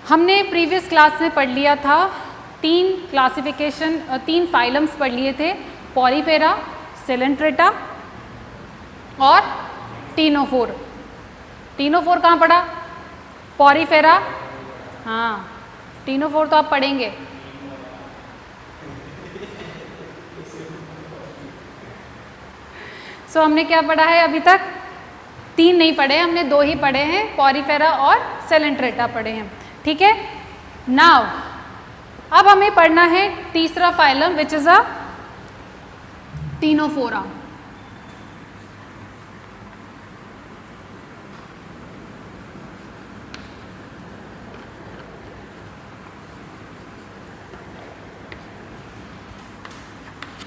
हमने previous class में पढ़ लिया था 3 क्लासिफिकेशन 3 फाइलम्स पढ़ लिए थे, पॉरीफेरा, सेलेंट्रेटा और टीनोफोर। टीनोफोर कहाँ पढ़ा? पॉरीफेरा, हाँ टीनोफोर तो आप पढ़ेंगे। सो हमने क्या पढ़ा है अभी तक? 3 नहीं पढ़े, हमने 2 ही पढ़े हैं, पॉरीफेरा और सेलेंट्रेटा पढ़े हैं, ठीक है। नाउ अब हमें पढ़ना है तीसरा phylum which is a Ctenophora.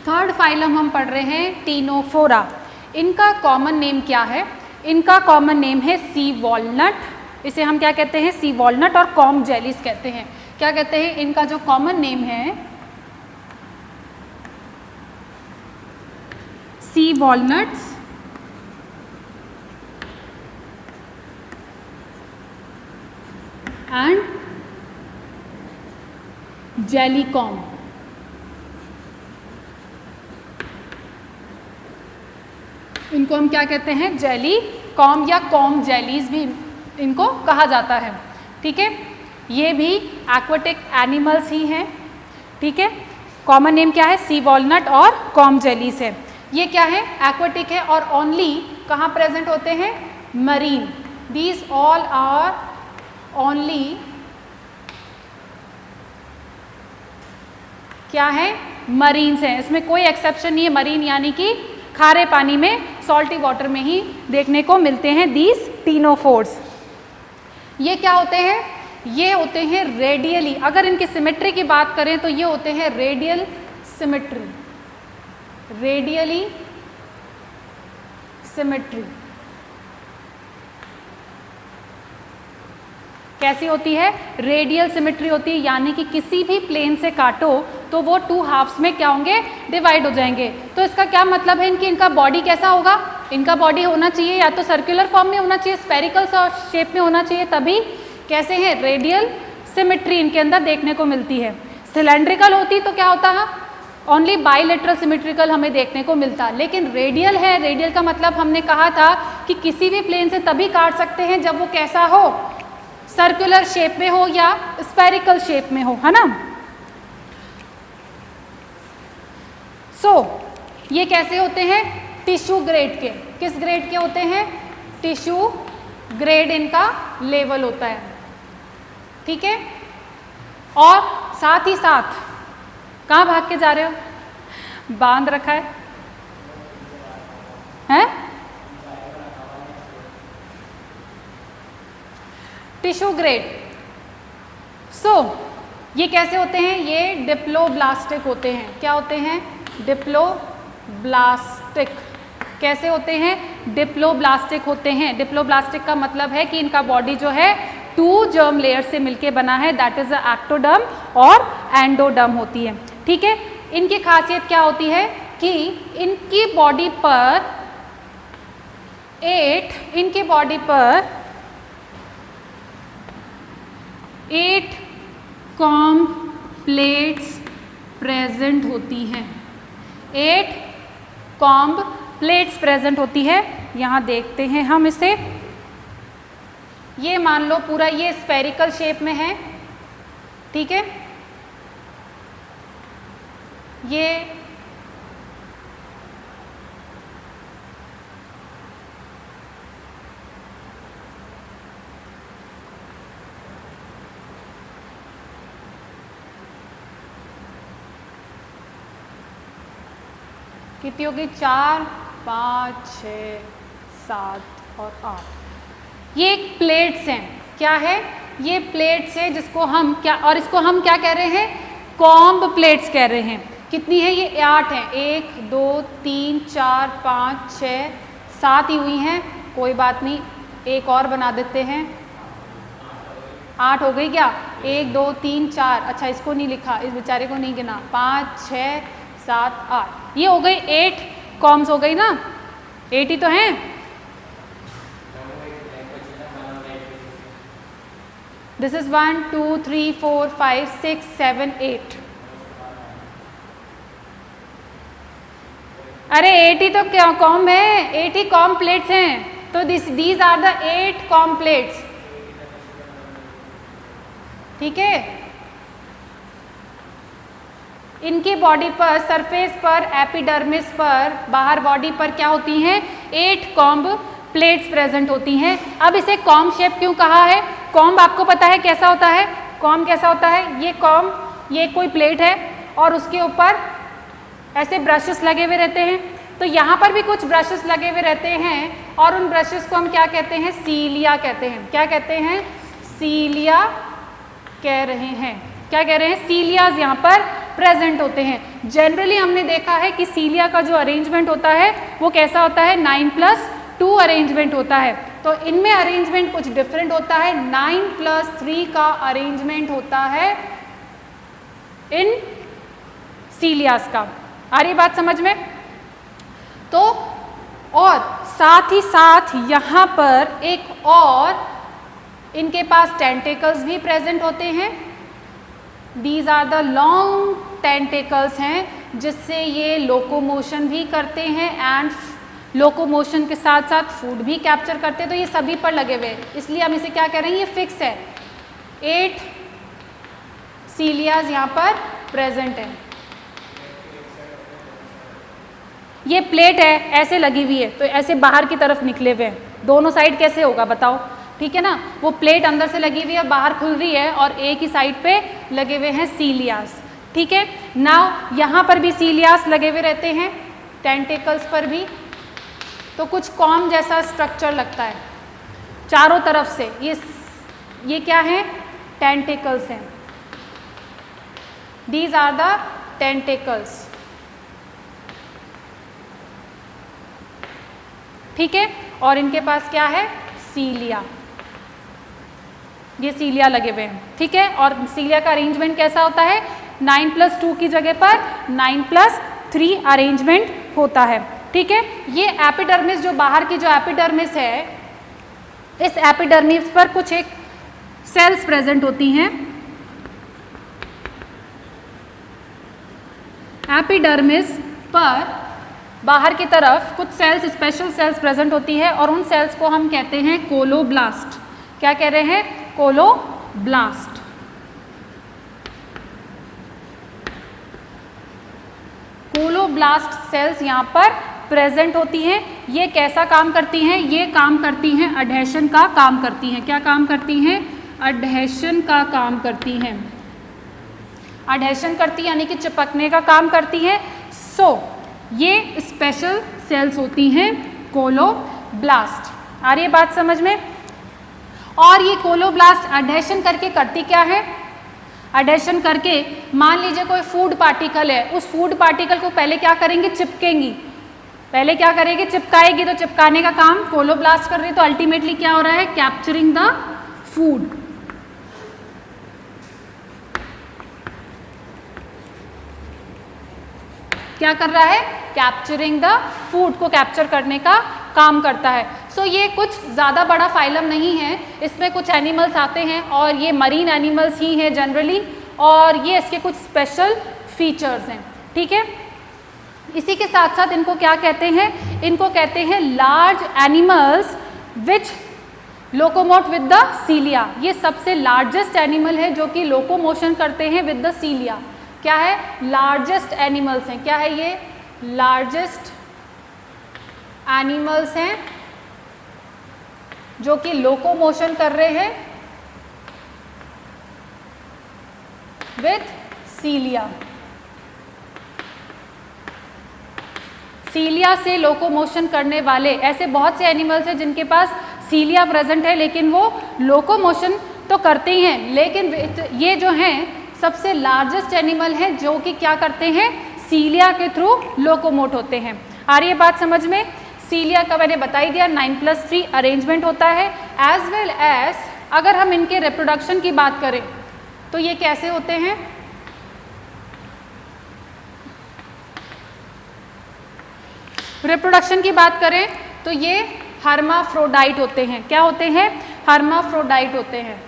Third phylum हम पढ़ रहे हैं टीनोफोरा। इनका कॉमन नेम क्या है? इनका कॉमन नेम है सी वॉलनट। इसे हम क्या कहते हैं? सी वॉलनट और कॉम्ब जेलीज कहते हैं। क्या कहते हैं? इनका जो कॉमन नेम है सी वॉलनट्स एंड जेली कॉम्ब। इनको हम क्या कहते हैं? जेली कॉम्ब या कॉम्ब जेलीज भी इनको कहा जाता है, ठीक है। ये भी एक्वाटिक एनिमल्स ही हैं, ठीक है। कॉमन नेम क्या है? सी वॉलनट और कॉम्ब जेलीज है। ये क्या है? एक्वाटिक है और ओनली कहाँ प्रेजेंट होते हैं? Marine. These all are only क्या है? मरीन्स हैं। इसमें कोई एक्सेप्शन नहीं है। मरीन यानी कि खारे पानी में, सॉल्टी वाटर में ही देखने को मिलते हैं दीज टीनोफोर्स। ये क्या होते हैं? ये होते हैं रेडियली, अगर इनकी सिमेट्री की बात करें तो ये होते हैं रेडियल सिमेट्री, रेडियली सिमेट्री। कैसी होती है? रेडियल सिमेट्री होती है, यानी कि किसी भी प्लेन से काटो तो वो 2 हाफ्स में क्या होंगे? डिवाइड हो जाएंगे। तो इसका क्या मतलब है? इनका बॉडी कैसा होगा? इनका बॉडी होना चाहिए या तो सर्कुलर फॉर्म में होना चाहिए, स्फेरिकल शेप में होना चाहिए, तभी कैसे है? रेडियल सिमेट्री इनके अंदर देखने को मिलती है। सिलेंड्रिकल होती तो क्या होता है? ओनली बाइलेटरल सिमेट्रिकल हमें देखने को मिलता, लेकिन रेडियल है। रेडियल का मतलब हमने कहा था कि किसी भी प्लेन से तभी काट सकते हैं जब वो कैसा हो? सर्कुलर शेप में हो या स्फेरिकल शेप में हो, है ना। सो ये कैसे होते हैं? टिश्यू ग्रेड के। किस ग्रेड के होते हैं? टिश्यू ग्रेड इनका लेवल होता है, ठीक है। और साथ ही साथ कहाँ भाग के जा रहे हो? बांध रखा है, हैं? Tissue grade. सो ये कैसे होते हैं? ये डिप्लोब्लास्टिक होते हैं। क्या होते हैं? डिप्लोब्लास्टिक। कैसे होते हैं? डिप्लोब्लास्टिक होते हैं। डिप्लोब्लास्टिक का मतलब है कि इनका बॉडी जो है 2 जर्म लेयर से मिलके बना है, दैट इज अ एक्टोडर्म और एंडोडर्म होती है, ठीक है। इनकी खासियत क्या होती है कि इनकी बॉडी पर 8 कॉम्ब प्लेट्स प्रेजेंट होती हैं। 8 कॉम्ब प्लेट्स प्रेजेंट होती है। यहाँ देखते हैं हम इसे। ये मान लो पूरा ये स्फेरिकल शेप में है, ठीक है। ये कितनी होगी? 4, 5, 6, 7 और 8। ये एक प्लेट्स हैं। क्या है? ये प्लेट्स है जिसको हम क्या, और इसको हम क्या कह रहे हैं? कॉम्ब प्लेट्स कह रहे हैं। कितनी है? ये 8 हैं। 1, 2, 3, 4, 5, 6, 7 ही हुई हैं। कोई बात नहीं, एक और बना देते हैं। 8 हो गई क्या? 1, 2, 3, 4। अच्छा इसको नहीं लिखा, इस बेचारे को नहीं गिना। 5, 6, 7, 8। ये हो गई 8 कॉम्स हो गई ना। 8 ही तो हैं। This is 1 2 3 4 5 6 7 8। अरे 8 ही तो क्या कॉम है, 8 ही कॉम प्लेट्स हैं, तो these are the 8 comb plates. ठीक है, इनकी बॉडी पर, सरफेस पर, एपिडर्मिस पर, बाहर बॉडी पर क्या होती हैं, 8 कॉम्ब प्लेट्स प्रेजेंट होती हैं। अब इसे कॉम्ब शेप क्यों कहा है? कॉम्ब आपको पता है कैसा होता है, कॉम्ब कैसा होता है, ये कॉम्ब, ये कोई प्लेट है और उसके ऊपर ऐसे ब्रशेस लगे हुए रहते हैं, तो यहाँ पर भी कुछ ब्रशेस लगे हुए रहते हैं और उन ब्रशेस को हम क्या कहते हैं, सीलिया कहते हैं। क्या कहते हैं, सीलिया कह रहे हैं। क्या कह रहे हैं, सीलियाज यहाँ पर प्रेजेंट होते हैं। जनरली हमने देखा है कि सीलिया का जो अरेंजमेंट होता है वो कैसा होता है, 9+2 अरेंजमेंट होता है। तो इनमें अरेंजमेंट कुछ डिफरेंट होता है, 9+3 का अरेंजमेंट होता है इन सीलियास का। आ रही बात समझ में? तो और साथ ही साथ यहाँ पर एक और इनके पास टेंटेकल्स भी प्रेजेंट होते हैं। These are the long tentacles हैं जिससे ये लोकोमोशन भी करते हैं एंड लोकोमोशन के साथ साथ फूड भी कैप्चर करते हैं। तो ये सभी पर लगे हुए हैं, इसलिए हम इसे क्या कह रहे हैं, ये फिक्स है। 8 सीलियाज यहाँ पर प्रेजेंट है। ये प्लेट है ऐसे लगी हुई है, तो ऐसे बाहर की तरफ निकले हुए हैं। दोनों साइड कैसे होगा बताओ? ठीक है ना, वो प्लेट अंदर से लगी हुई है, बाहर खुल रही है और एक ही साइड पे लगे हुए हैं सीलियास। ठीक है, नाउ यहाँ पर भी सीलियास लगे हुए रहते हैं, टेंटेकल्स पर भी। तो कुछ कॉम जैसा स्ट्रक्चर लगता है चारों तरफ से। ये क्या है, टेंटेकल्स हैं। These are the tentacles. ठीक है, और इनके पास क्या है, सीलिया। ये सीलिया लगे हुए हैं। ठीक है, और सीलिया का अरेंजमेंट कैसा होता है, 9+2 की जगह पर 9+3 अरेंजमेंट होता है। ठीक है, ये एपिडर्मिस, जो बाहर की जो एपिडर्मिस है, इस एपिडर्मिस पर कुछ एक सेल्स प्रेजेंट होती हैं। एपिडर्मिस पर बाहर की तरफ कुछ सेल्स, स्पेशल सेल्स प्रेजेंट होती है और उन सेल्स को हम कहते हैं कोलोब्लास्ट। क्या कह रहे हैं, कोलोब्लास्ट। कोलोब्लास्ट सेल्स यहाँ पर प्रेजेंट होती हैं। ये कैसा काम करती हैं, ये काम करती हैं अडहेशन का काम करती हैं। क्या काम करती हैं, अडहेशन का काम करती हैं। अडहेशन करती यानी कि चिपकने का काम करती हैं। ये स्पेशल सेल्स होती हैं कोलोब्लास्ट। आ रही है बात समझ में? और ये कोलोब्लास्ट अडहेशन करके करती क्या है, अडहेशन करके मान लीजिए कोई फूड पार्टिकल है, उस फूड पार्टिकल को पहले क्या करेंगे, चिपकेंगी। पहले क्या करेगी, चिपकाएगी। तो चिपकाने का काम कोलोब्लास्ट कर रही है, तो अल्टीमेटली क्या हो रहा है, कैप्चरिंग द फूड। क्या कर रहा है, कैप्चरिंग द फूड, को कैप्चर करने का काम करता है। ये कुछ ज़्यादा बड़ा फाइलम नहीं है, इसमें कुछ एनिमल्स आते हैं और ये मरीन एनिमल्स ही हैं जनरली, और ये इसके कुछ स्पेशल फीचर्स हैं। ठीक है, इसी के साथ साथ इनको क्या कहते हैं, इनको कहते हैं large animals which locomote with the cilia. ये सबसे लार्जेस्ट एनिमल है जो कि लोकोमोशन करते हैं विद द सीलिया। क्या है, लार्जेस्ट एनिमल्स हैं। क्या है, ये लार्जेस्ट एनिमल्स हैं जो कि लोकोमोशन कर रहे हैं विथ सीलिया। सीलिया से लोकोमोशन करने वाले ऐसे बहुत से एनिमल्स हैं जिनके पास सीलिया प्रेजेंट है, लेकिन वो लोकोमोशन तो करते ही हैं, लेकिन ये जो हैं सबसे लार्जेस्ट एनिमल हैं जो कि क्या करते हैं, सीलिया के थ्रू लोकोमोट होते हैं। आ रही है बात समझ में? सीलिया का मैंने बता ही दिया, 9+3 अरेंजमेंट होता है। एज वेल एज अगर हम इनके रिप्रोडक्शन की बात करें तो ये कैसे होते हैं, रिप्रोडक्शन की बात करें तो ये हर्माफ्रोडाइट होते हैं। क्या होते हैं, हर्माफ्रोडाइट होते हैं।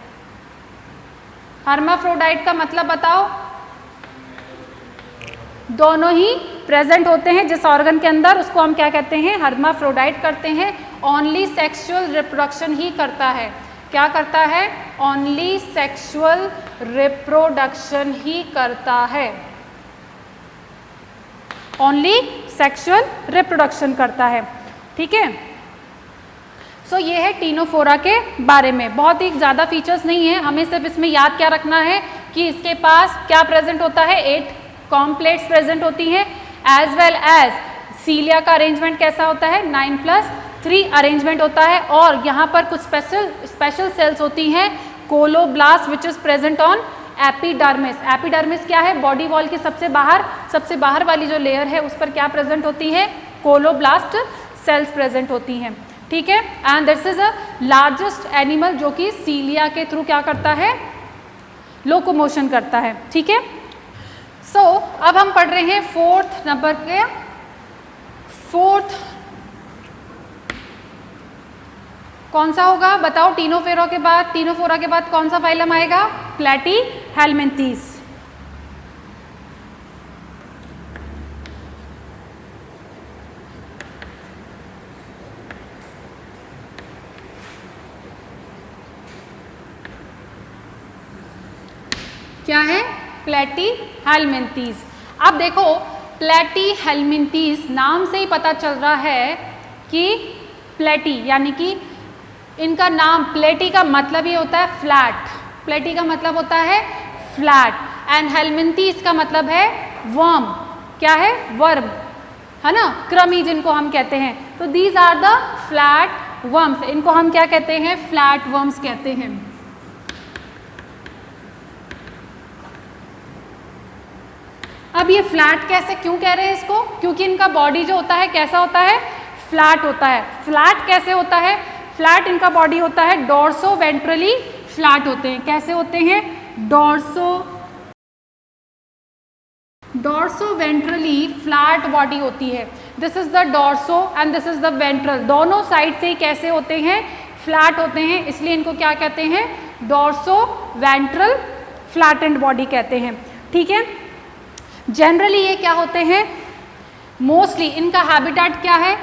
हर्माफ्रोडाइट का मतलब बताओ? दोनों ही प्रेजेंट होते हैं जिस ऑर्गन के अंदर, उसको हम क्या कहते हैं? हर्माफ्रोडाइट करते हैं। ओनली सेक्सुअल रिप्रोडक्शन ही करता है। क्या करता है? ओनली सेक्सुअल रिप्रोडक्शन ही करता है। ओनली सेक्सुअल रिप्रोडक्शन करता है। ठीक है, सो ये है टीनोफोरा के बारे में। बहुत ही ज़्यादा फीचर्स नहीं है, हमें सिर्फ इसमें याद क्या रखना है कि इसके पास क्या प्रेजेंट होता है? 8 कॉम्प्लेट्स प्रेजेंट होती हैं, एज वेल एज सीलिया का अरेंजमेंट कैसा होता है? 9+3 अरेंजमेंट होता है। और यहाँ पर कुछ स्पेशल सेल्स होती हैं, colloblast which is present on epidermis. Epidermis क्या है? बॉडी वॉल की सबसे बाहर वाली जो लेयर है उस पर क्या प्रेजेंट होती है? कोलोब्लास्ट सेल्स प्रेजेंट होती हैं। ठीक है, and this is a largest animal जो कि सीलिया के थ्रू क्या करता है? लोकोमोशन करता है। ठीक है, सो अब हम पढ़ रहे हैं 4th नंबर के 4th कौन सा होगा बताओ? टीनोफोरा के बाद कौन सा फाइलम आएगा? प्लैटीहेलमिन्थीस। क्या है? प्लैटीहेलमिन्थीस। अब देखो, प्लैटीहेलमिन्थीस नाम से ही पता चल रहा है कि प्लेटी, यानी कि इनका नाम, प्लेटी का मतलब ये होता है फ्लैट। प्लेटी का मतलब होता है फ्लैट, एंड हेलमिन्थीस का मतलब है वर्म। क्या है? वर्म, है ना, कृमि जिनको हम कहते हैं। तो these are the flat worms. इनको हम क्या कहते हैं? फ्लैट वर्म्स कहते हैं। अब ये फ्लैट कैसे, क्यों कह रहे हैं इसको? क्योंकि इनका बॉडी जो होता है कैसा होता है? फ्लैट होता है। फ्लैट कैसे होता है? फ्लैट इनका बॉडी होता है, डोर्सो वेंट्रली फ्लैट होते हैं। कैसे होते हैं? डोर्सो वेंट्रली फ्लैट बॉडी होती है। This is the dorso and this is the ventral. दोनों साइड से ही कैसे होते हैं? फ्लैट होते हैं, इसलिए इनको क्या कहते हैं? डोर्सो वेंट्रल फ्लैटेंड बॉडी कहते हैं। ठीक है, जनरली ये क्या होते हैं? मोस्टली इनका हैबिटेट क्या है?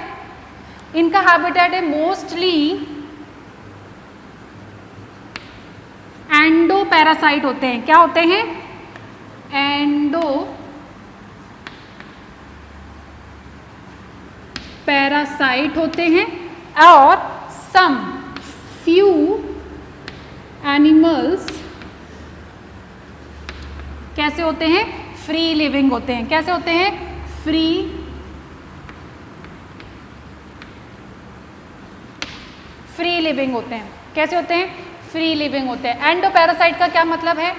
इनका हैबिटेट है मोस्टली एंडो पैरासाइट होते हैं। क्या होते हैं? एंडो पैरासाइट होते हैं। और सम फ्यू एनिमल्स कैसे होते हैं? फ्री लिविंग होते हैं। कैसे होते हैं? फ्री लिविंग होते हैं। कैसे होते हैं? फ्री लिविंग होते हैं। एंडोपैरासाइट का क्या मतलब है?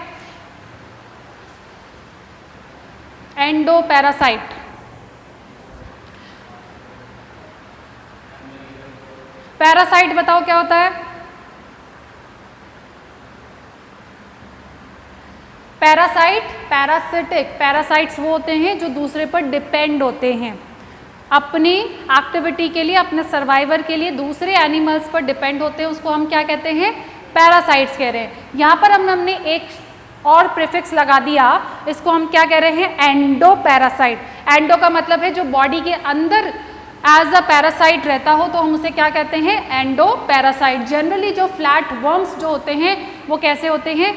एंडोपैरासाइट पैरासाइट बताओ क्या होता है? Parasite, parasitic. पैरासाइट्स वो होते हैं जो दूसरे पर डिपेंड होते हैं, अपनी एक्टिविटी के लिए, अपने सर्वाइवर के लिए दूसरे एनिमल्स पर डिपेंड होते हैं, उसको हम क्या कहते हैं? पैरासाइट्स कह रहे हैं। यहाँ पर हमने एक और प्रीफिक्स लगा दिया, इसको हम क्या कह रहे हैं? एंडोपैरासाइट। एंडो का मतलब है जो बॉडी के अंदर एज अ पैरासाइट रहता हो, तो हम उसे क्या कहते हैं? एंडोपैरासाइट। जनरली जो फ्लैट वर्म्स जो होते हैं वो कैसे होते हैं?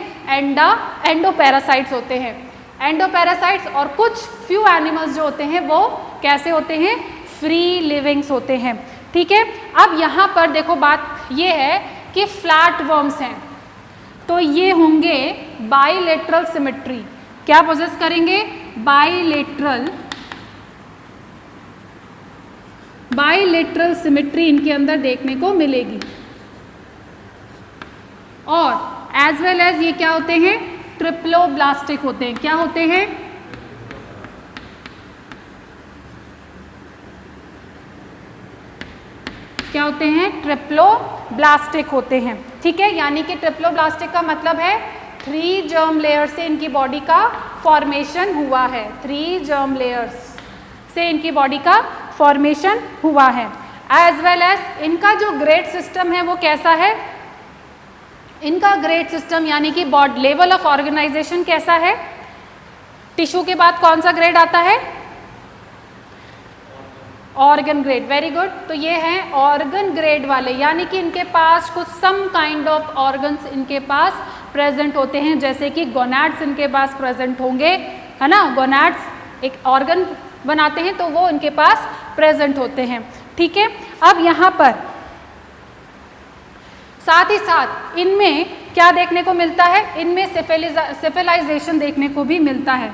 एंडोपैरासाइट्स होते हैं। एंडोपैरासाइट्स और कुछ फ्यू एनिमल्स जो होते हैं वो कैसे होते हैं? फ्री लिविंग्स होते हैं। ठीक है, अब यहाँ पर देखो बात ये है कि फ्लैट वर्म्स हैं तो ये होंगे बाइलेटरल सिमेट्री। क्या पोजेस करेंगे? बाइलेटरल सिमेट्री इनके अंदर देखने को मिलेगी। और एज वेल एज ये क्या होते हैं? ट्रिप्लोब्लास्टिक होते हैं। क्या होते हैं? क्या होते हैं? ट्रिप्लोब्लास्टिक होते हैं। ठीक है, यानी कि ट्रिप्लोब्लास्टिक का मतलब है 3 जर्म लेयर से इनकी बॉडी का फॉर्मेशन हुआ है। 3 जर्म लेयर्स से इनकी बॉडी का फॉर्मेशन हुआ है। एज वेल एज इनका जो ग्रेड सिस्टम है वो कैसा है? इनका ग्रेड सिस्टम यानी कि बॉडी लेवल ऑफ ऑर्गेनाइजेशन कैसा है? टिश्यू के बाद कौन सा ग्रेड आता है? Organ grade. Very good. तो ये हैं ऑर्गन ग्रेड वाले, यानी कि इनके पास कुछ सम काइंड ऑफ ऑर्गन्स इनके पास प्रेजेंट होते हैं, जैसे कि गोनाड्स इनके पास प्रेजेंट होंगे, है ना। गोनाड्स एक ऑर्गन बनाते हैं तो वो इनके पास प्रेजेंट होते हैं, ठीक है। अब यहाँ पर साथ ही साथ इनमें क्या देखने को मिलता है? इनमें सिफिलाइजेशन देखने को भी मिलता है।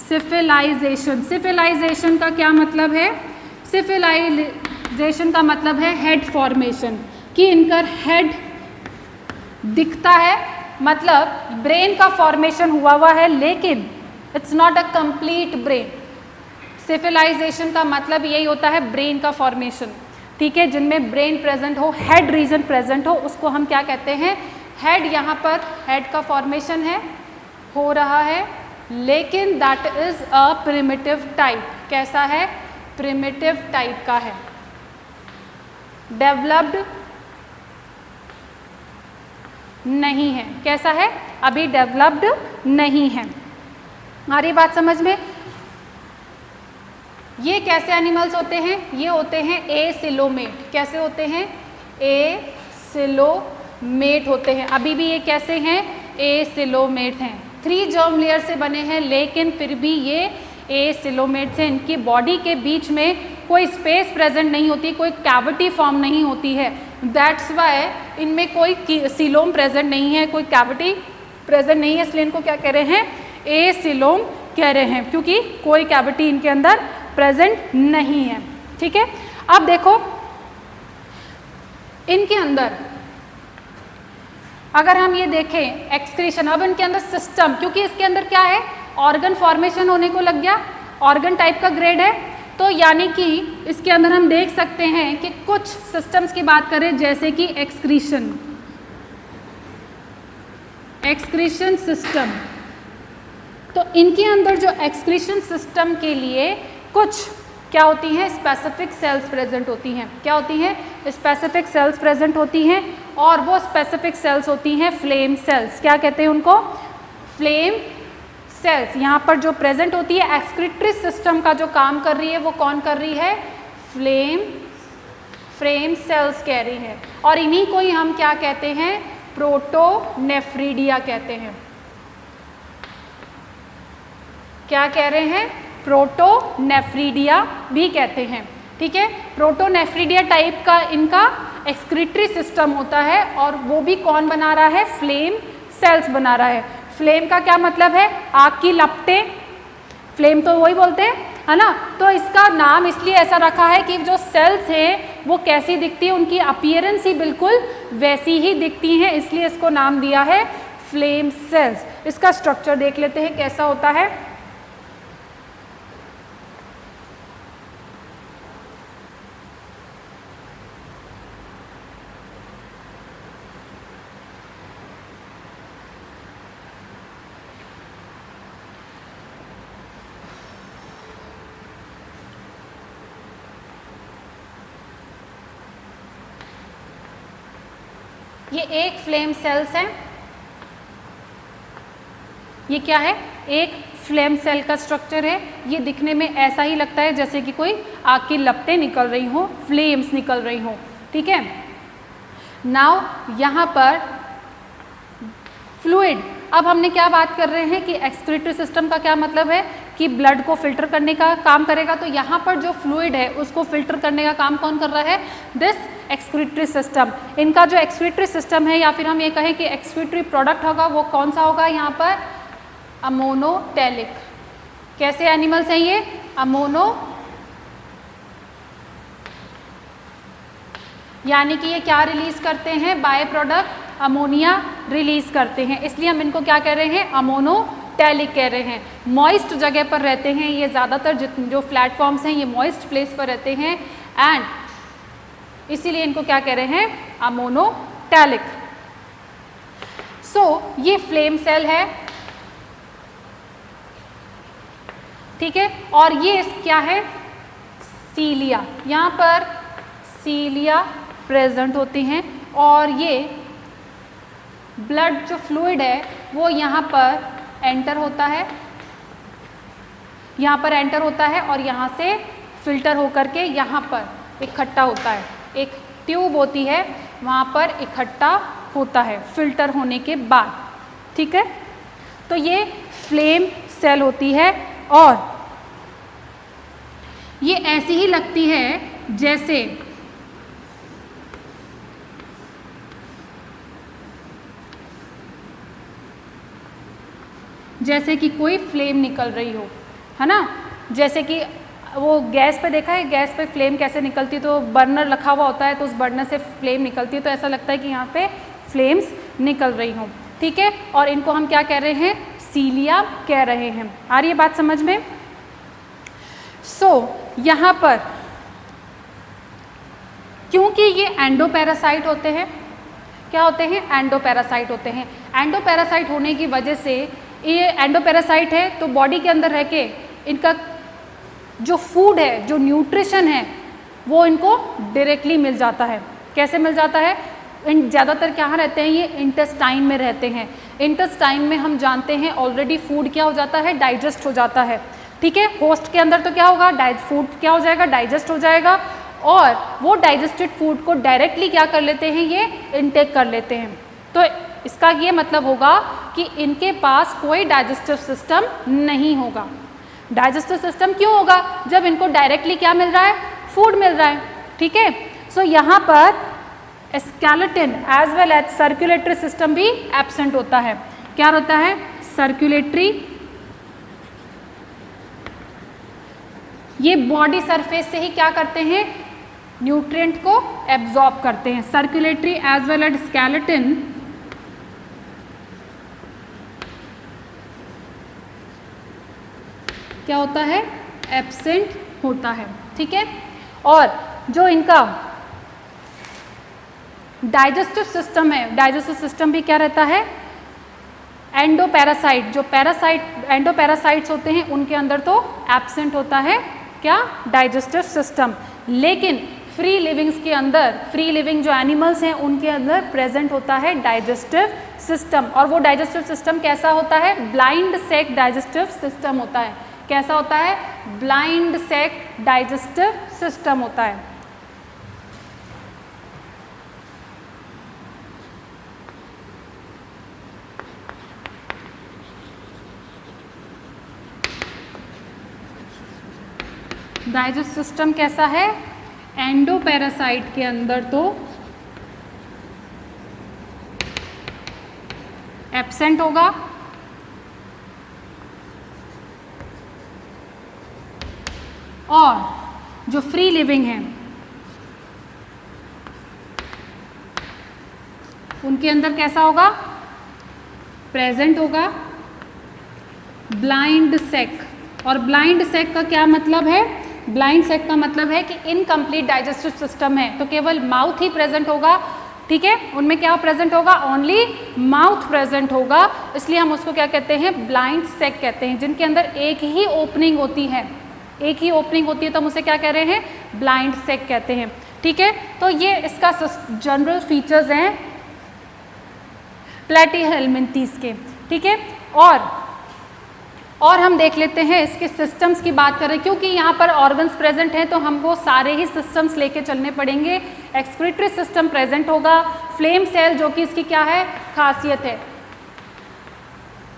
सिफिलाइजेशन, सिफिलाइजेशन का क्या मतलब है? सिफिलाइजेशन का मतलब है हेड फॉर्मेशन, कि इनका हेड दिखता है, मतलब ब्रेन का फॉर्मेशन हुआ है, लेकिन it's not a complete brain. Cephalization का मतलब यही होता है ब्रेन का फॉर्मेशन, ठीक है, जिनमें ब्रेन प्रेजेंट हो, हेड रीजन प्रेजेंट हो, उसको हम क्या कहते हैं? हेड। यहाँ पर हेड का फॉर्मेशन है, हो रहा है, लेकिन that is a primitive type. कैसा है? प्रिमिटिव टाइप का है, डेवलप्ड नहीं है। कैसा है? अभी डेवलप्ड नहीं है। आ रही बात समझ में? ये कैसे एनिमल्स होते हैं? ये होते हैं एसिलोमेट। कैसे होते हैं? एसिलोमेट होते हैं। अभी भी ये कैसे हैं? एसिलोमेट हैं। 3 जर्म लेयर से बने हैं, लेकिन फिर भी ये एसिलोमेट्स हैं। इनकी बॉडी के बीच में कोई स्पेस प्रेजेंट नहीं होती, कोई कैविटी फॉर्म नहीं होती है। दैट्स वाई इनमें कोई सिलोम प्रेजेंट नहीं है, कोई कैविटी प्रेजेंट नहीं है, इसलिए इनको क्या कह रहे हैं? एसिलोम कह रहे हैं, क्योंकि कोई कैविटी इनके अंदर प्रेजेंट नहीं है, ठीक है। अब देखो इनके अंदर अगर हम ये देखें एक्सक्रीशन, अब इनके अंदर सिस्टम, क्योंकि इसके अंदर क्या है? ऑर्गन फॉर्मेशन होने को लग गया, ऑर्गन टाइप का ग्रेड है, तो यानी कि इसके अंदर हम देख सकते हैं कि कुछ सिस्टम्स की बात करें, जैसे कि एक्सक्रीशन, एक्सक्रीशन सिस्टम। तो इनके अंदर जो एक्सक्रीशन सिस्टम के लिए कुछ क्या होती हैं? स्पेसिफिक सेल्स प्रेजेंट होती हैं। क्या होती हैं? स्पेसिफिक सेल्स प्रेजेंट होती हैं, और वो स्पेसिफिक सेल्स होती हैं फ्लेम सेल्स। क्या कहते हैं उनको? Flame cells. यहाँ पर जो प्रेजेंट होती है, एक्सक्रीटरी सिस्टम का जो काम कर रही है, वो कौन कर रही है? फ्लेम सेल्स कह रही है। और इन्हीं को ही हम क्या कहते हैं? प्रोटोनेफ्रीडिया कहते हैं। क्या कह रहे हैं? प्रोटोनेफ्रीडिया भी कहते हैं, ठीक है। प्रोटोनेफ्रीडिया टाइप का इनका एक्सक्रीटरी सिस्टम होता है, और वो भी कौन बना रहा है? फ्लेम सेल्स बना रहा है। फ्लेम का क्या मतलब है? आग की लपटें, फ्लेम तो वही बोलते हैं, है ना। तो इसका नाम इसलिए ऐसा रखा है कि जो सेल्स हैं वो कैसी दिखती है, उनकी अपीयरेंस ही बिल्कुल वैसी ही दिखती हैं, इसलिए इसको नाम दिया है फ्लेम सेल्स। इसका स्ट्रक्चर देख लेते हैं कैसा होता है। ये एक फ्लेम सेल्स है, ये क्या है? एक फ्लेम सेल का स्ट्रक्चर है। ये दिखने में ऐसा ही लगता है जैसे कि कोई आग की लपटें निकल रही हों, फ्लेम्स निकल रही हों, ठीक है। नाउ यहाँ पर फ्लूइड, अब हमने क्या बात कर रहे हैं कि एक्सक्रीटरी सिस्टम का क्या मतलब है कि ब्लड को फिल्टर करने का काम करेगा। तो यहाँ पर जो फ्लूइड है उसको फिल्टर करने का काम कौन कर रहा है? This excretory system. इनका जो एक्सक्रीटरी सिस्टम है, या फिर हम ये कहें कि एक्सक्रीटरी प्रोडक्ट होगा, वो कौन सा होगा? यहाँ पर अमोनोटेलिक। कैसे एनिमल्स हैं ये? अमोनो, यानी कि ये क्या रिलीज करते हैं? बाय प्रोडक्ट अमोनिया रिलीज करते हैं, इसलिए हम इनको क्या कह रहे हैं? अमोनोटेलिक कह रहे हैं। मॉइस्ट जगह पर रहते हैं ये, ज़्यादातर जो प्लेटफॉर्म्स हैं ये मॉइस्ट प्लेस पर रहते हैं, एंड इसीलिए इनको क्या कह रहे हैं? अमोनोटेलिक। सो ये फ्लेम सेल है, ठीक है। और ये क्या है? सीलिया। यहाँ पर सीलिया प्रेजेंट होती हैं, और ये ब्लड जो फ्लूइड है वो यहाँ पर एंटर होता है, यहाँ पर एंटर होता है और यहाँ से फिल्टर होकर के यहाँ पर इकट्ठा होता है, एक ट्यूब होती है वहाँ पर इकट्ठा होता है फिल्टर होने के बाद, ठीक है। तो ये फ्लेम सेल होती है और ये ऐसी ही लगती है जैसे कि कोई फ्लेम निकल रही हो, है ना। जैसे कि वो गैस पे देखा है, गैस पे फ्लेम कैसे निकलती है, तो बर्नर रखा हुआ होता है तो उस बर्नर से फ्लेम निकलती है, तो ऐसा लगता है कि यहाँ पे फ्लेम्स निकल रही हों, ठीक है। और इनको हम क्या कह रहे हैं, सीलिया कह रहे हैं। आ रही है बात समझ में। यहाँ पर क्योंकि ये एंडोपैरासाइट होते हैं, क्या होते हैं, एंडोपैरासाइट होते हैं। एंडोपैरासाइट होने की वजह से, ये एंडोपैरासाइट है तो बॉडी के अंदर रह के इनका जो फूड है, जो न्यूट्रिशन है, वो इनको डायरेक्टली मिल जाता है। कैसे मिल जाता है, ज़्यादातर कहाँ रहते हैं, ये इंटेस्टाइन में रहते हैं। इंटेस्टाइन में हम जानते हैं ऑलरेडी फूड क्या हो जाता है, डाइजेस्ट हो जाता है, ठीक है। होस्ट के अंदर तो क्या होगा, फूड क्या हो जाएगा, डाइजेस्ट हो जाएगा और वो डाइजेस्टेड फूड को डायरेक्टली क्या कर लेते हैं, ये इनटेक कर लेते हैं। तो इसका ये मतलब होगा कि इनके पास कोई डाइजेस्टिव सिस्टम नहीं होगा। डाइजेस्टिव सिस्टम क्यों होगा, जब इनको डायरेक्टली क्या मिल रहा है, फूड मिल रहा है, ठीक है। सो यहाँ पर skeleton as well as circulatory system भी एब्सेंट होता है। क्या होता है, सर्कुलेटरी, ये बॉडी सरफेस से ही क्या करते हैं, न्यूट्रिएंट को एब्जॉर्ब करते हैं। Circulatory as well as skeleton क्या होता है, एब्सेंट होता है, ठीक है। और जो इनका डाइजेस्टिव सिस्टम है, डाइजेस्टिव सिस्टम भी क्या रहता है, एंडोपैरासाइट, जो एंडोपैरासाइट्स होते हैं उनके अंदर तो एब्सेंट होता है क्या, डाइजेस्टिव सिस्टम। लेकिन फ्री लिविंग्स के अंदर, फ्री लिविंग जो एनिमल्स हैं उनके अंदर प्रेजेंट होता है डाइजेस्टिव सिस्टम। और वो डाइजेस्टिव सिस्टम कैसा होता है, ब्लाइंड सेक डाइजेस्टिव सिस्टम होता है। कैसा होता है, ब्लाइंड सेक डाइजेस्टिव सिस्टम होता है। डाइजेस्टिव सिस्टम कैसा है, एंडोपैरासाइट के अंदर तो एब्सेंट होगा और जो फ्री लिविंग है उनके अंदर कैसा होगा, प्रेजेंट होगा ब्लाइंड सेक। और ब्लाइंड सेक का क्या मतलब है, ब्लाइंड सेक का मतलब है कि इनकम्प्लीट डाइजेस्टिव सिस्टम है तो केवल माउथ ही प्रेजेंट होगा, ठीक है। उनमें क्या प्रेजेंट होगा, ओनली माउथ प्रेजेंट होगा, इसलिए हम उसको क्या कहते हैं, ब्लाइंड सेक कहते हैं। जिनके अंदर एक ही ओपनिंग होती है, एक ही ओपनिंग होती है तो हम उसे क्या कह रहे हैं, ब्लाइंड सेक कहते हैं, ठीक है। तो ये इसका जनरल फीचर्स हैं प्लैटीहेल्मिन्थीज के, ठीक है। और हम देख लेते हैं इसके सिस्टम्स की बात करें, क्योंकि यहाँ पर ऑर्गन्स प्रेजेंट हैं तो हमको सारे ही सिस्टम्स लेके चलने पड़ेंगे। एक्सक्रीटरी सिस्टम प्रेजेंट होगा, फ्लेम सेल जो कि इसकी क्या है, खासियत है,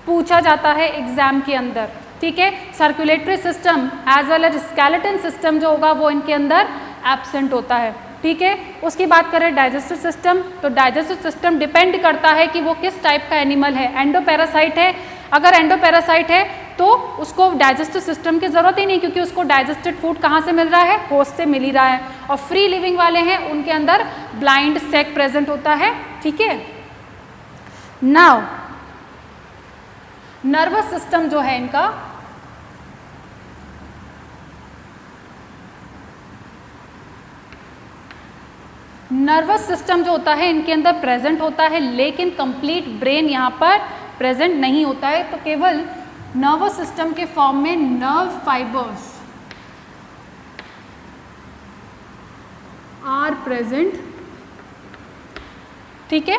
पूछा जाता है एग्जाम के अंदर, ठीक है। Circulatory system as well as skeleton system जो होगा वो इनके अंदर एब्सेंट होता है, ठीक है। उसकी बात करें डाइजेस्टिव सिस्टम, तो डाइजेस्टिव सिस्टम डिपेंड करता है कि वो किस टाइप का एनिमल है। एंडोपैरासाइट है, अगर एंडोपैरासाइट है तो उसको डाइजेस्टिव सिस्टम की ज़रूरत ही नहीं, क्योंकि उसको डाइजेस्टेड फूड कहाँ से मिल रहा है, होस्ट से मिल ही रहा है। और फ्री लिविंग वाले हैं उनके अंदर ब्लाइंड सेक प्रेजेंट होता है, ठीक है। नाउ नर्वस सिस्टम जो है इनका, नर्वस सिस्टम जो होता है इनके अंदर प्रेजेंट होता है, लेकिन कंप्लीट ब्रेन यहाँ पर प्रेजेंट नहीं होता है, तो केवल नर्वस सिस्टम के फॉर्म में नर्व फाइबर्स आर प्रेजेंट, ठीक है।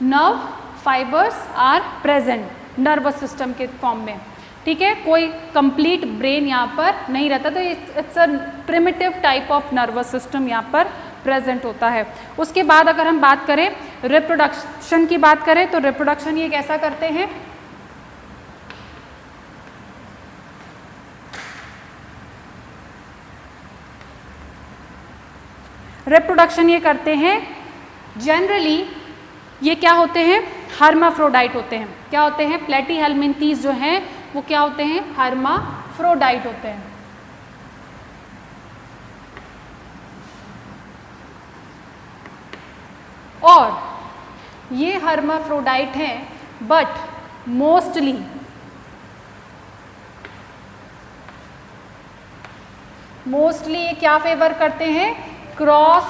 Nerve fibres are present nervous system के फॉर्म में, ठीक है। कोई कंप्लीट ब्रेन यहाँ पर नहीं रहता, तो it's a primitive type of nervous system यहाँ पर प्रेजेंट होता है। उसके बाद अगर हम बात करें रिप्रोडक्शन की बात करें, तो रिप्रोडक्शन ये कैसा करते हैं, रिप्रोडक्शन ये करते हैं जनरली, ये क्या होते हैं, हर्माफ्रोडाइट होते हैं। क्या होते हैं, प्लेटीहेल्मिन्थीज जो हैं वो क्या होते हैं, हर्माफ्रोडाइट होते हैं। और ये हर्माफ्रोडाइट हैं, बट मोस्टली ये क्या फेवर करते हैं, क्रॉस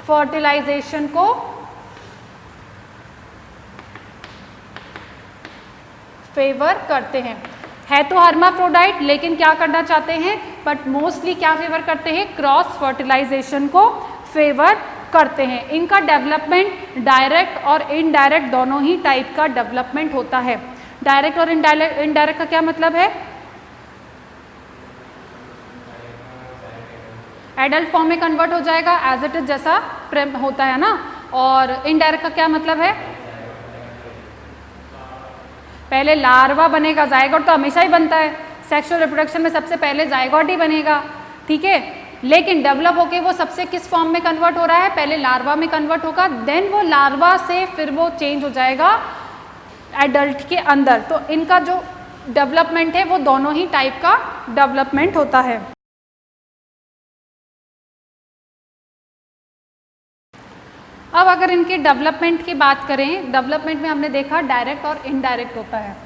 फर्टिलाइजेशन को फेवर करते हैं। है तो हर्माफ्रोडाइट, लेकिन क्या करना चाहते हैं, बट मोस्टली क्या फेवर करते हैं, क्रॉस फर्टिलाइजेशन को फेवर करते हैं। इनका डेवलपमेंट डायरेक्ट और इनडायरेक्ट दोनों ही टाइप का डेवलपमेंट होता है। डायरेक्ट और इनडायरेक्ट का क्या मतलब है, एडल्ट फॉर्म में कन्वर्ट हो जाएगा एज इट इज जैसा होता है ना, और इनडायरेक्ट का क्या मतलब है, पहले लार्वा बनेगा, जायगोट तो हमेशा ही बनता है, सेक्सुअल रिप्रोडक्शन में सबसे पहले जायगोट ही बनेगा, ठीक है। लेकिन डेवलप होके वो सबसे किस फॉर्म में कन्वर्ट हो रहा है, पहले लार्वा में कन्वर्ट होगा, देन वो लार्वा से फिर वो चेंज हो जाएगा एडल्ट के अंदर। तो इनका जो डेवलपमेंट है वो दोनों ही टाइप का डेवलपमेंट होता है। अब अगर इनके डेवलपमेंट की बात करें, डेवलपमेंट में हमने देखा डायरेक्ट और इनडायरेक्ट होता है।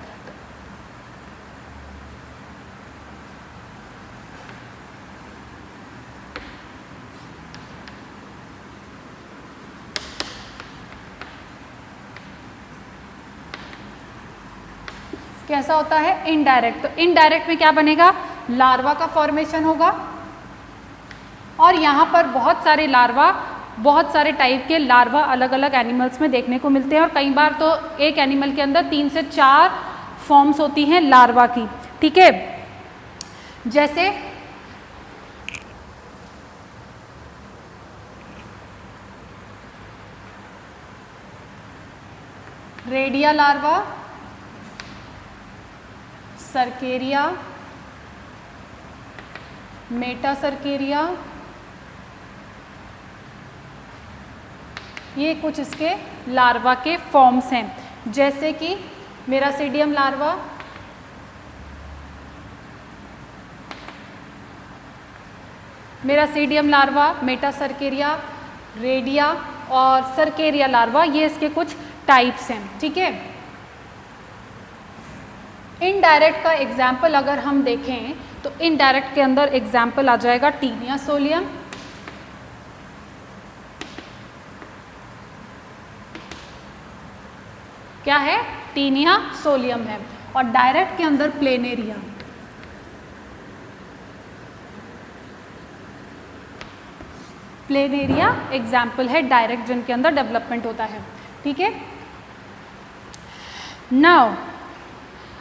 कैसा होता है, इनडायरेक्ट। तो इनडायरेक्ट में क्या बनेगा, लार्वा का फॉर्मेशन होगा, और यहाँ पर बहुत सारे लार्वा, बहुत सारे टाइप के लार्वा अलग अलग एनिमल्स में देखने को मिलते हैं, और कई बार तो एक एनिमल के अंदर 3 से 4 फॉर्म्स होती हैं लार्वा की, ठीक है। जैसे रेडिया लार्वा, सर्केरिया, मेटासर्केरिया, ये कुछ इसके लार्वा के फॉर्म्स हैं। जैसे कि मेरासीडियम लार्वा, मेटासर्केरिया, रेडिया और सर्केरिया लार्वा, ये इसके कुछ टाइप्स हैं, ठीक है। इनडायरेक्ट का एग्जाम्पल अगर हम देखें तो इनडायरेक्ट के अंदर एग्जाम्पल आ जाएगा टीनिया सोलियम, क्या है, टीनिया सोलियम है। और डायरेक्ट के अंदर प्लेनेरिया, एग्जाम्पल है डायरेक्ट जिनके अंदर डेवलपमेंट होता है, ठीक है। नाउ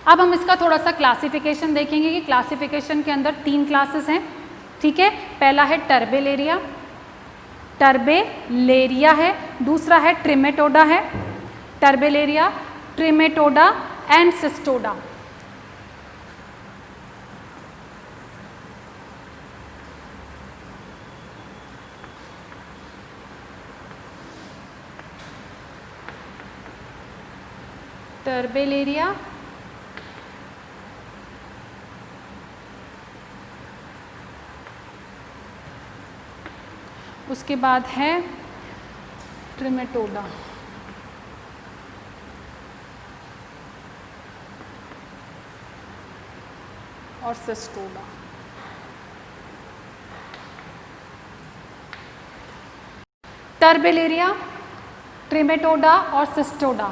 अब हम इसका थोड़ा सा क्लासिफिकेशन देखेंगे कि क्लासिफिकेशन के अंदर 3 क्लासेस हैं, ठीक है। पहला है टर्बेलेरिया है, दूसरा है ट्रिमेटोडा है, टर्बेलेरिया, ट्रिमेटोडा एंड सिस्टोडा। टर्बेलेरिया, उसके बाद है ट्रिमेटोडा, और सिस्टोडा। टर्बेलेरिया, ट्रिमेटोडा और सिस्टोडा,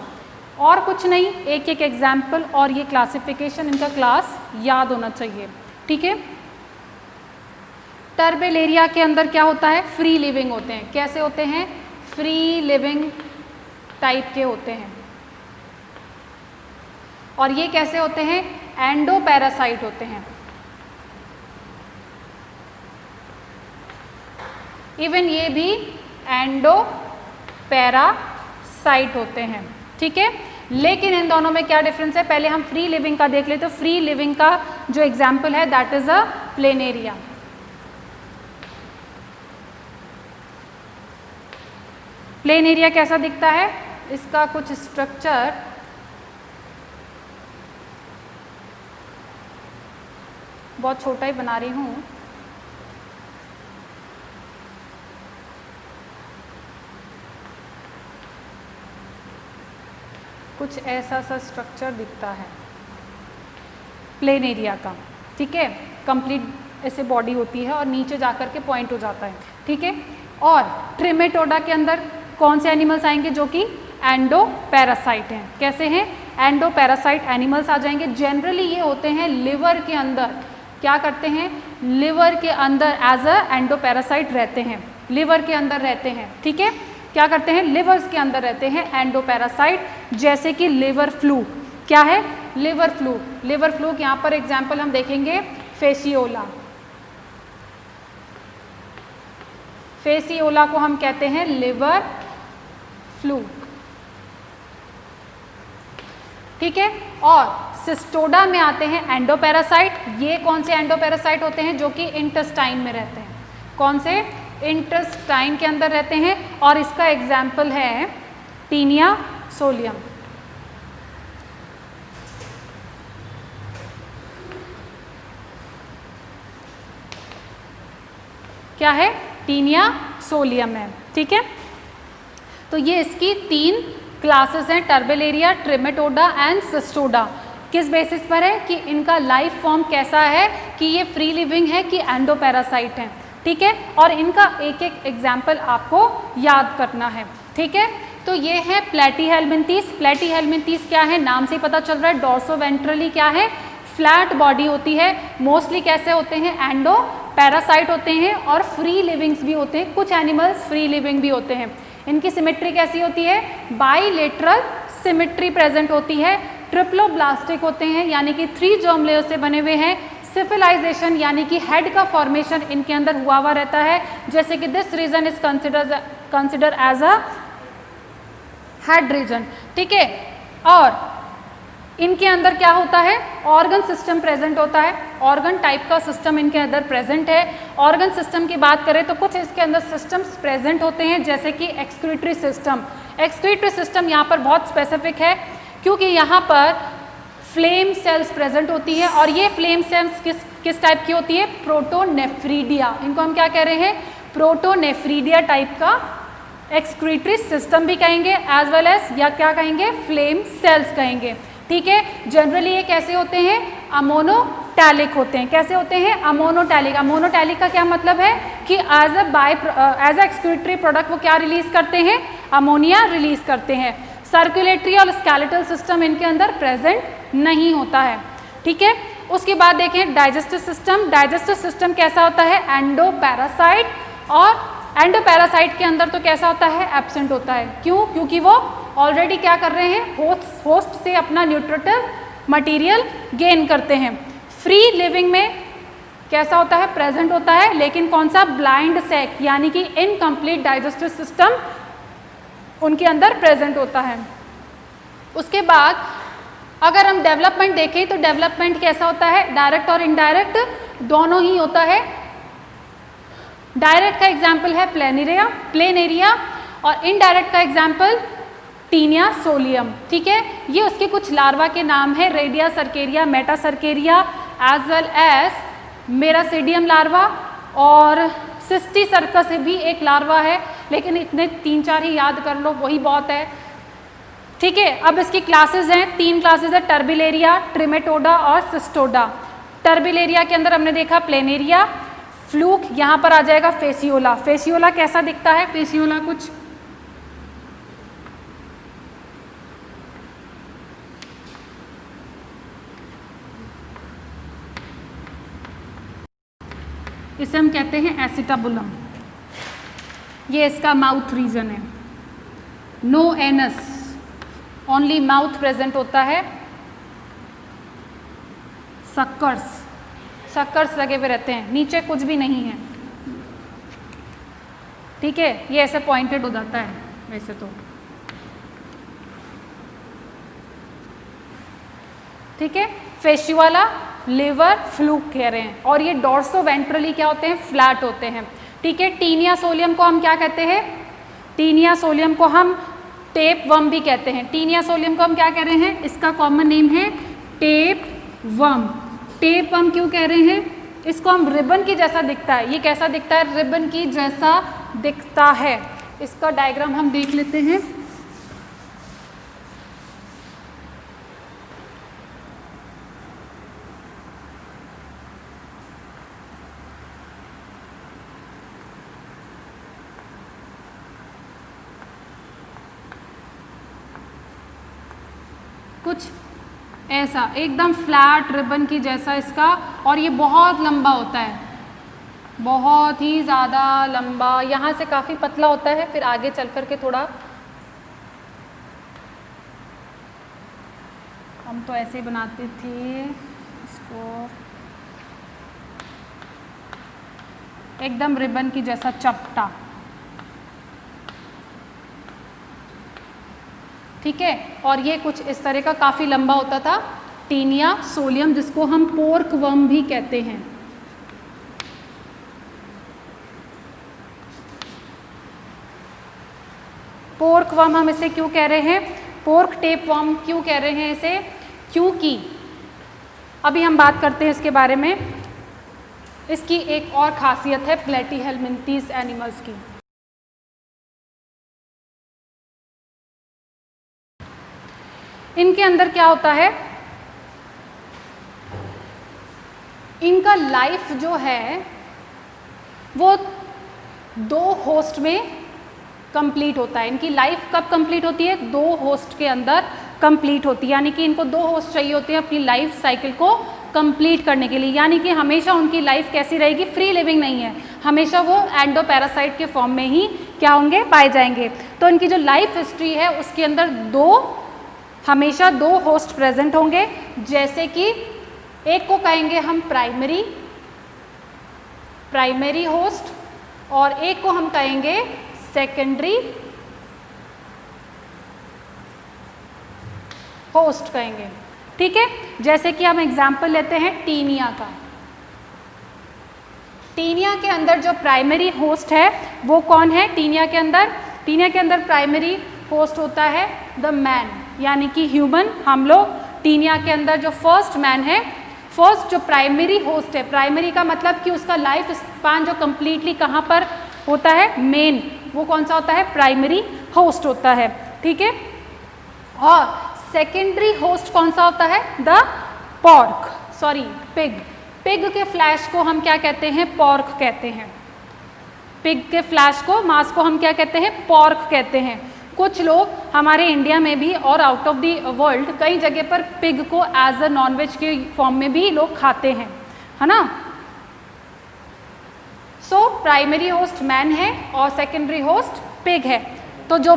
और कुछ नहीं, एक एक एग्जाम्पल और ये क्लासिफिकेशन, इनका क्लास याद होना चाहिए, ठीक है। टर्बेलेरिया के अंदर क्या होता है, फ्री लिविंग होते हैं। कैसे होते हैं, फ्री लिविंग टाइप के होते हैं। और ये कैसे होते हैं? एंडोपैरासाइट होते हैं। इवन ये भी एंडोपैरासाइट होते हैं, ठीक है। लेकिन इन दोनों में क्या डिफरेंस है? पहले हम फ्री लिविंग का देख लेते। तो फ्री लिविंग का जो एग्जाम्पल है that is a planaria. Planaria कैसा दिखता है? इसका कुछ स्ट्रक्चर बहुत छोटा ही बना रही हूँ। कुछ ऐसा सा स्ट्रक्चर दिखता है प्लेनेरिया का, ठीक है। कंप्लीट ऐसे बॉडी होती है और नीचे जाकर के पॉइंट हो जाता है, ठीक है। और ट्रिमेटोडा के अंदर कौन से एनिमल्स आएंगे जो कि एंडोपैरासाइट हैं? कैसे हैं? एंडोपैरासाइट एनिमल्स आ जाएंगे। जनरली ये होते हैं लिवर के अंदर। क्या करते हैं? लिवर के अंदर एज अ एंडोपैरासाइट रहते हैं, लिवर के अंदर रहते हैं, ठीक है। क्या करते हैं? लिवर्स के अंदर रहते हैं एंडोपैरासाइट, जैसे कि लिवर फ्लूक। क्या है? Liver fluke. लिवर फ्लूक यहाँ पर एग्जाम्पल हम देखेंगे फेसियोला। फेसियोला को हम कहते हैं लिवर फ्लूक, ठीक है। और सिस्टोडा में आते हैं एंडोपैरासाइट। ये कौन से एंडोपैरासाइट होते हैं? जो कि इंटेस्टाइन में रहते हैं। कौन से? इंटेस्टाइन के अंदर रहते हैं। और इसका एग्जाम्पल है टीनिया सोलियम। क्या है? टीनिया सोलियम है, ठीक है। तो ये इसकी 3 क्लासेस हैं, टर्बेलेरिया, ट्रिमेटोडा एंड सिस्टोडा। किस बेसिस पर है? कि इनका लाइफ फॉर्म कैसा है, कि ये फ्री लिविंग है कि एंडोपैरासाइट हैं, ठीक है। और इनका एक एक एग्जाम्पल आपको याद करना है, ठीक है। तो ये है प्लेटीहेल्मिन्थीस। प्लेटीहेल्मिन्थीस क्या है? नाम से ही पता चल रहा है। डॉर्सोवेंट्रली क्या है? फ्लैट बॉडी होती है। मोस्टली कैसे होते हैं? एंडोपैरासाइट होते हैं और फ्री लिविंग्स भी होते हैं। कुछ एनिमल्स फ्री लिविंग भी होते हैं। इनकी सिमेट्री कैसी होती है? बाइलेटरल सिमेट्री प्रेजेंट होती है। ट्रिप्लोब्लास्टिक होते हैं, यानी कि 3 जर्म लेयर से बने हुए हैं। सिफिलाइजेशन यानी कि हेड का फॉर्मेशन इनके अंदर हुआ रहता है, जैसे कि this region is consider as a head region, ठीक है। और इनके अंदर क्या होता है? ऑर्गन सिस्टम प्रेजेंट होता है। ऑर्गन टाइप का सिस्टम इनके अंदर प्रेजेंट है। ऑर्गन सिस्टम की बात करें तो कुछ इसके अंदर सिस्टम्स प्रेजेंट होते हैं, जैसे कि एक्सक्रीटरी सिस्टम। एक्सक्रीटरी सिस्टम यहाँ पर बहुत स्पेसिफिक है, क्योंकि यहाँ पर फ्लेम सेल्स प्रेजेंट होती है। और ये फ्लेम सेल्स किस टाइप की होती है? प्रोटोनेफ्रीडिया। इनको हम क्या कह रहे हैं? प्रोटोनेफ्रीडिया टाइप का एक्सक्रीटरी सिस्टम भी कहेंगे, एज वेल एज या क्या कहेंगे? फ्लेम सेल्स कहेंगे, ठीक है। जनरली ये कैसे होते हैं? अमोनोटैलिक होते हैं। कैसे होते हैं? अमोनोटैलिक। अमोनोटैलिक का क्या मतलब है? कि एज अ एक्सक्रीटरी प्रोडक्ट वो क्या रिलीज करते हैं? अमोनिया रिलीज करते हैं। सर्कुलेटरी और स्केलेटल सिस्टम इनके अंदर प्रेजेंट नहीं होता है, ठीक है। उसके बाद देखें डाइजेस्टिव सिस्टम। डाइजेस्टिव सिस्टम कैसा होता है? एंडोपैरासाइट। और एंडोपैरासाइट के अंदर तो कैसा होता है? एब्सेंट होता है। क्यों? क्योंकि वो ऑलरेडी क्या कर रहे हैं? होस्ट से अपना न्यूट्रिटिव मटेरियल गेन करते हैं। फ्री लिविंग में कैसा होता है? प्रेजेंट होता है, लेकिन कौन सा? ब्लाइंड सैक, यानी कि इनकम्प्लीट डाइजेस्टिव सिस्टम उनके अंदर प्रेजेंट होता है। उसके बाद अगर हम डेवलपमेंट देखें तो डेवलपमेंट कैसा होता है? डायरेक्ट और इनडायरेक्ट दोनों ही होता है। डायरेक्ट का एग्जाम्पल है प्लेनेरिया और इनडायरेक्ट का एग्जाम्पल टीनिया सोलियम, ठीक है। ये उसके कुछ लार्वा के नाम है, redia cercaria, metacercaria, as well as miracidium larva, और सिस्टी सर्कस भी एक लार्वा है, लेकिन इतने 3-4 ही याद कर लो, वही बहुत है, ठीक है। अब इसकी क्लासेस हैं, 3 क्लासेस है, टर्बिलेरिया, ट्रिमेटोडा और सिस्टोडा। टर्बिलेरिया के अंदर हमने देखा प्लेनेरिया, फ्लूक, यहाँ पर आ जाएगा फेसियोला। फेसियोला कैसा दिखता है? फेसियोला कुछ इसे हम कहते हैं एसिटाबुलम। ये इसका माउथ रीजन है। No anus, only mouth present होता है, सक्कर्स लगे हुए रहते हैं, नीचे कुछ भी नहीं है, ठीक है, ये ऐसे पॉइंटेड हो जाता है वैसे तो, ठीक है। फेशियोला, लिवर, फ्लूक कह रहे हैं, और ये डोर्सो वेंट्रली क्या होते हैं, फ्लैट होते हैं, ठीक है। टीनिया सोलियम को हम क्या कहते हैं, टीनिया सोलियम को हम टेप वर्म भी कहते हैं। टीनिया सोलियम को हम क्या कह रहे हैं, इसका कॉमन नेम है टेप वर्म। टेप वर्म क्यों कह रहे हैं, इसको हम रिबन की जैसा दिखता है, ये कैसा दिखता है, रिबन की जैसा दिखता है। इसका डायग्राम हम देख लेते हैं। कुछ ऐसा एकदम फ्लैट रिबन की जैसा इसका, और ये बहुत लंबा होता है, बहुत ही ज़्यादा लंबा, यहाँ से काफ़ी पतला होता है, फिर आगे चल कर के थोड़ा, हम तो ऐसे ही बनाते थे इसको, एकदम रिबन की जैसा चपटा, ठीक है। और ये कुछ इस तरह का काफ़ी लंबा होता था टीनिया सोलियम, जिसको हम पोर्क वर्म भी कहते हैं। पोर्क वर्म हम इसे क्यों कह रहे हैं, पोर्क टेप वर्म क्यों कह रहे हैं इसे, क्योंकि अभी हम बात करते हैं इसके बारे में। इसकी एक और खासियत है प्लेटीहेलमिन्थीज एनिमल्स की। इनके अंदर क्या होता है, इनका लाइफ जो है वो 2 होस्ट में कंप्लीट होता है। इनकी लाइफ कब कंप्लीट होती है, 2 होस्ट के अंदर कंप्लीट होती है, यानी कि इनको 2 होस्ट चाहिए होते हैं अपनी लाइफ साइकिल को कंप्लीट करने के लिए, यानी कि हमेशा उनकी लाइफ कैसी रहेगी, फ्री लिविंग नहीं है, हमेशा वो एंडोपैरासाइट के फॉर्म में ही क्या होंगे, पाए जाएंगे। तो इनकी जो लाइफ हिस्ट्री है उसके अंदर हमेशा 2 होस्ट प्रेजेंट होंगे, जैसे कि एक को कहेंगे हम प्राइमरी होस्ट, और एक को हम कहेंगे सेकेंडरी होस्ट कहेंगे, ठीक है। जैसे कि हम एग्जाम्पल लेते हैं टीनिया का। टीनिया के अंदर जो प्राइमरी होस्ट है वो कौन है, टीनिया के अंदर प्राइमरी होस्ट होता है द मैन, यानी कि ह्यूमन, हम लोग। टीनिया के अंदर जो फर्स्ट मैन है, फर्स्ट जो प्राइमरी होस्ट है, प्राइमरी का मतलब कि उसका लाइफ स्पान जो कंप्लीटली कहाँ पर होता है, मेन, वो कौन सा होता है, प्राइमरी होस्ट होता है, ठीक है। और सेकेंडरी होस्ट कौन सा होता है, द पिग के फ्लैश को हम क्या कहते हैं, पॉर्क कहते हैं। पिग के फ्लैश को, मांस को हम क्या कहते हैं, पॉर्क कहते हैं। कुछ लोग हमारे इंडिया में भी और आउट ऑफ द वर्ल्ड कई जगह पर पिग को एज अ नॉनवेज के फॉर्म में भी लोग खाते हैं, है ना। सो प्राइमरी होस्ट मैन है और सेकेंडरी होस्ट पिग है। तो जो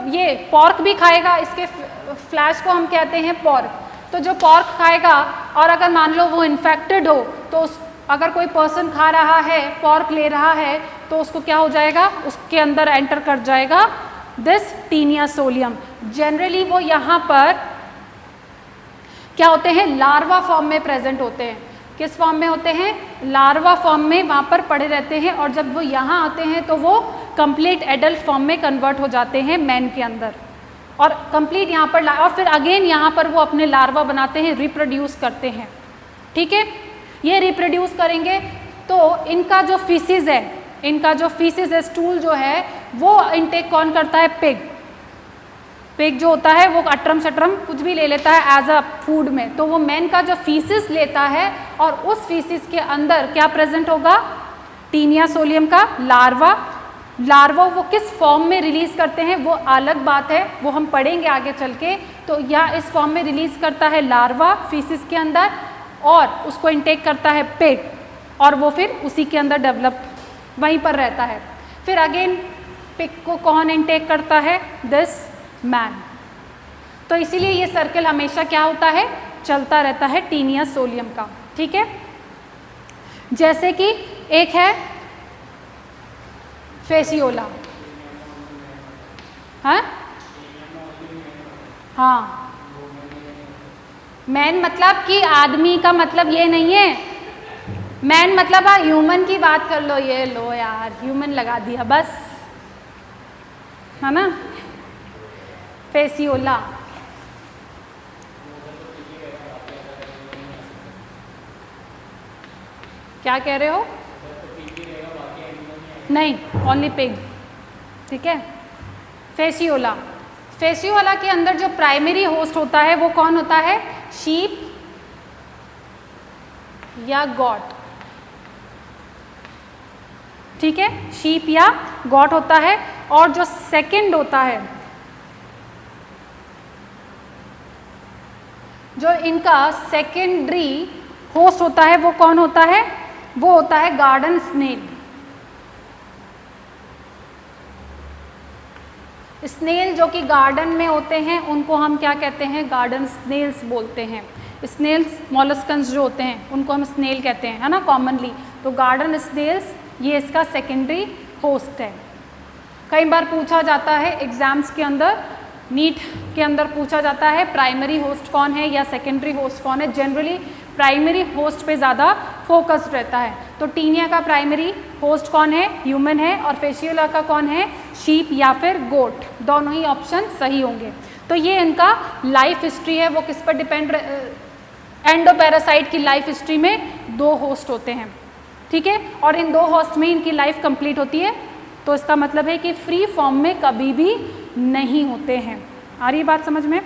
ये पॉर्क भी खाएगा, इसके फ्लैश को हम कहते हैं पॉर्क। तो जो पॉर्क खाएगा और अगर मान लो वो इन्फेक्टेड हो, तो अगर कोई पर्सन खा रहा है, पॉर्क ले रहा है, तो उसको क्या हो जाएगा, उसके अंदर एंटर कर जाएगा दिस टीनिया सोलियम। जनरली वो यहाँ पर क्या होते हैं, लार्वा फॉर्म में प्रेजेंट होते हैं। किस फॉर्म में होते हैं, लार्वा फॉर्म में वहाँ पर पड़े रहते हैं, और जब वो यहाँ आते हैं तो वो कंप्लीट एडल्ट फॉर्म में कन्वर्ट हो जाते हैं मैन के अंदर, और कंप्लीट यहाँ पर और फिर अगेन यहाँ पर वो अपने लार्वा बनाते हैं, रिप्रोड्यूस करते हैं, ठीक है। ये रिप्रोड्यूस करेंगे तो इनका जो फीसिस है, स्टूल जो है, वो इनटेक कौन करता है, पिग जो होता है वो अटरम सटरम कुछ भी ले लेता है एज अ फूड में। तो वो मैन का जो फीसिस लेता है, और उस फीसिस के अंदर क्या प्रेजेंट होगा, टीनिया सोलियम का लार्वा वो किस फॉर्म में रिलीज करते हैं वो अलग बात है, वो हम पढ़ेंगे आगे चल के। तो या इस फॉर्म में रिलीज करता है लार्वा फीसिस के अंदर, और उसको इनटेक करता है पिग, और वो फिर उसी के अंदर डेवलप वहीं पर रहता है। फिर अगेन पिग को कौन इनटेक करता है, दिस मैन, तो इसीलिए ये सर्कल हमेशा क्या होता है, चलता रहता है टीनिया सोलियम का। ठीक है, जैसे कि एक है फेसियोला, हाँ मैन मतलब कि आदमी का मतलब ये नहीं है, मैन मतलब ह्यूमन की बात कर लो, ये लो यार ह्यूमन लगा दिया बस, है ना। फेसियोला क्या कह रहे हो? नहीं, ओनली पिग। ठीक है, फेसियोला, फेसियोला के अंदर जो प्राइमरी होस्ट होता है वो कौन होता है, शीप या गॉट। ठीक है, शीप या गॉट होता है। और जो सेकंड होता है, जो इनका सेकेंडरी होस्ट होता है वो कौन होता है, वो होता है गार्डन स्नेल। स्नेल जो कि गार्डन में होते हैं उनको हम क्या कहते हैं, गार्डन स्नेल्स बोलते हैं। स्नेल्स मॉलस्कन्स जो होते हैं उनको हम स्नेल कहते हैं, है ना कॉमनली। तो गार्डन स्नेल्स ये इसका सेकेंडरी होस्ट है। कई बार पूछा जाता है एग्जाम्स के अंदर, नीट के अंदर पूछा जाता है प्राइमरी होस्ट कौन है या सेकेंडरी होस्ट कौन है। जनरली प्राइमरी होस्ट पे ज़्यादा फोकस्ड रहता है। तो टीनिया का प्राइमरी होस्ट कौन है, ह्यूमन है, और फेसियोला का कौन है, शीप या फिर गोट। दोनों ही ऑप्शन सही होंगे। तो ये इनका लाइफ हिस्ट्री है, वो किस पर डिपेंड, एंडोपैरासाइट की लाइफ हिस्ट्री में 2 होस्ट होते हैं। ठीक है, और इन 2 होस्ट में इनकी लाइफ कंप्लीट होती है। तो इसका मतलब है कि फ्री फॉर्म में कभी भी नहीं होते हैं। आ रही बात समझ में?